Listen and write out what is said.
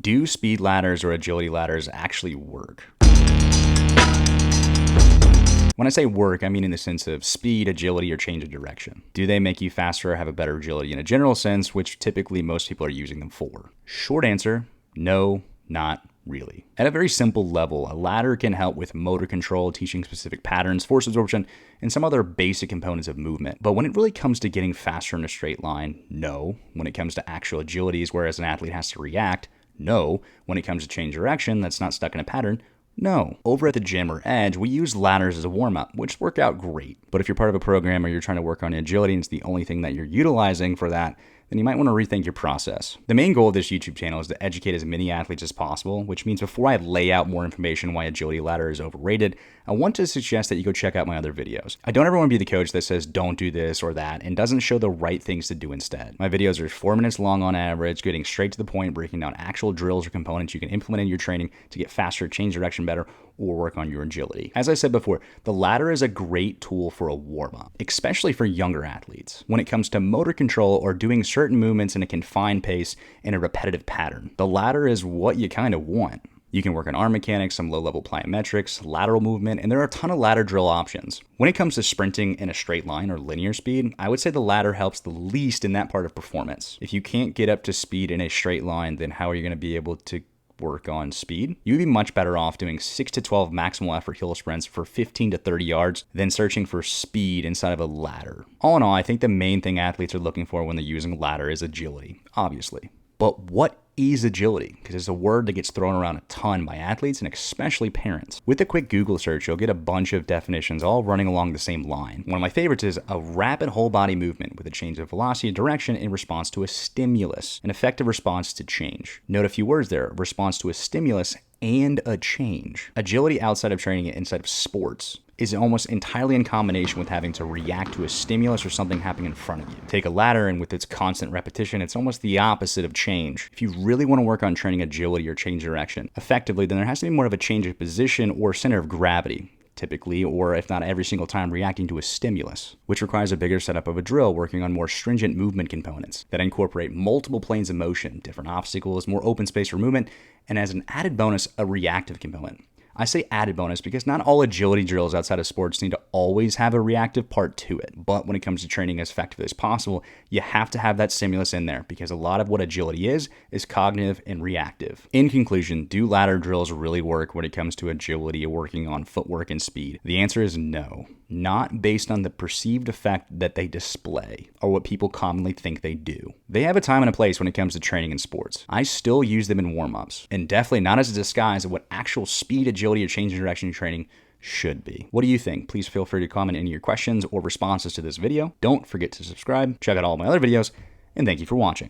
Do speed ladders or agility ladders actually work? When I say work, I mean in the sense of speed, agility, or change of direction. Do they make you faster or have a better agility in a general sense, which typically most people are using them for? Short answer, no, not really. At a very simple level, a ladder can help with motor control, teaching specific patterns, force absorption, and some other basic components of movement. But when it really comes to getting faster in a straight line, no. When it comes to actual agilities, whereas an athlete has to react, no. When it comes to change direction that's not stuck in a pattern, no. Over at the gym or Edge, we use ladders as a warm-up, which work out great. But if you're part of a program or you're trying to work on agility and it's the only thing that you're utilizing for that, then you might want to rethink your process. The main goal of this YouTube channel is to educate as many athletes as possible, which means before I lay out more information why agility ladder is overrated, I want to suggest that you go check out my other videos. I don't ever want to be the coach that says don't do this or that and doesn't show the right things to do instead. My videos are 4 minutes long on average, getting straight to the point, breaking down actual drills or components you can implement in your training to get faster, change direction better, or work on your agility. As I said before, the ladder is a great tool for a warm-up, especially for younger athletes. When it comes to motor control or doing certain movements in a confined pace in a repetitive pattern, the ladder is what you kind of want. You can work on arm mechanics, some low-level plyometrics, lateral movement, and there are a ton of ladder drill options. When it comes to sprinting in a straight line or linear speed, I would say the ladder helps the least in that part of performance. If you can't get up to speed in a straight line, then how are you going to be able to work on speed? You'd be much better off doing 6 to 12 maximal effort hill sprints for 15 to 30 yards than searching for speed inside of a ladder. All in all, I think the main thing athletes are looking for when they're using a ladder is agility, obviously. But what is agility? Because it's a word that gets thrown around a ton by athletes and especially parents. With a quick Google search, you'll get a bunch of definitions all running along the same line. One of my favorites is a rapid whole body movement with a change of velocity and direction in response to a stimulus, an effective response to change. Note a few words there, response to a stimulus and a change. Agility outside of training and inside of sports is almost entirely in combination with having to react to a stimulus or something happening in front of you. Take a ladder and with its constant repetition, it's almost the opposite of change. If you really want to work on training agility or change direction effectively, then there has to be more of a change of position or center of gravity, typically, or if not every single time, reacting to a stimulus, which requires a bigger setup of a drill, working on more stringent movement components that incorporate multiple planes of motion, different obstacles, more open space for movement, and as an added bonus, a reactive component. I say added bonus because not all agility drills outside of sports need to always have a reactive part to it. But when it comes to training as effectively as possible, you have to have that stimulus in there because a lot of what agility is cognitive and reactive. In conclusion, do ladder drills really work when it comes to agility working on footwork and speed? The answer is no. Not based on the perceived effect that they display or what people commonly think they do. They have a time and a place when it comes to training in sports. I still use them in warm-ups, and definitely not as a disguise of what actual speed, agility, or change in direction training should be. What do you think? Please feel free to comment any of your questions or responses to this video. Don't forget to subscribe, check out all my other videos, and thank you for watching.